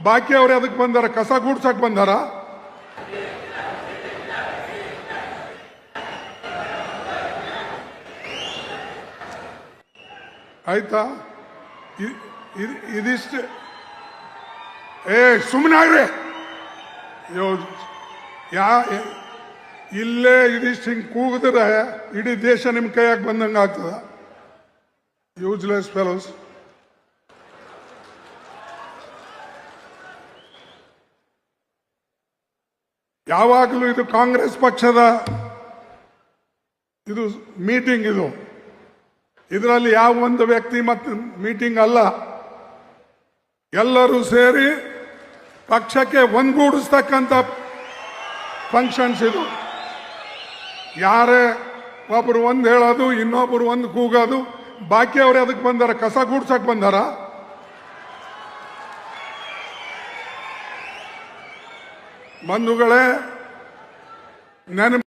ಬಾಕಿ ಅವ್ರು ಅದಕ್ಕೆ ಬಂದಾರ? ಕಸ ಗೂಡ್ಸಕ್ ಬಂದಾರ? ಆಯ್ತಾ? ಇದಿಷ್ಟು ಸುಮ್ಮನೆ ಆಗ್ರಿ. ಇಲ್ಲೇ ಇದಿಷ್ಟು ಹಿಂಗೆ ಕೂಗಿದ್ರೆ ಇಡೀ ದೇಶ ನಿಮ್ಮ ಕೈಯಾಗ ಬಂದಂಗೆ ಆಗ್ತದ. Useless fellows. ಯಾವಾಗಲೂ ಇದು ಕಾಂಗ್ರೆಸ್ ಪಕ್ಷದ ಇದು ಮೀಟಿಂಗ್. ಇದರಲ್ಲಿ ಯಾವ ಒಂದು ವ್ಯಕ್ತಿ ಮತ್ತು ಮೀಟಿಂಗ್ ಅಲ್ಲ. ಎಲ್ಲರೂ ಸೇರಿ ಪಕ್ಷಕ್ಕೆ ಒಂದುಗೂಡಿಸ್ತಕ್ಕಂಥ ಫಂಕ್ಷನ್ಸ್ ಇದು. ಯಾರೇ ಒಬ್ರು ಒಂದು ಹೇಳೋದು, ಇನ್ನೊಬ್ರು ಒಂದು ಕೂಗೋದು. ಬಾಕಿ ಅವ್ರು ಅದಕ್ಕೆ ಬಂದಾರ? ಕಸ ಗೂಡ್ಸಕ್ ಬಂದಾರ? ಬಂಧುಗಳೇ, ನೆನಪು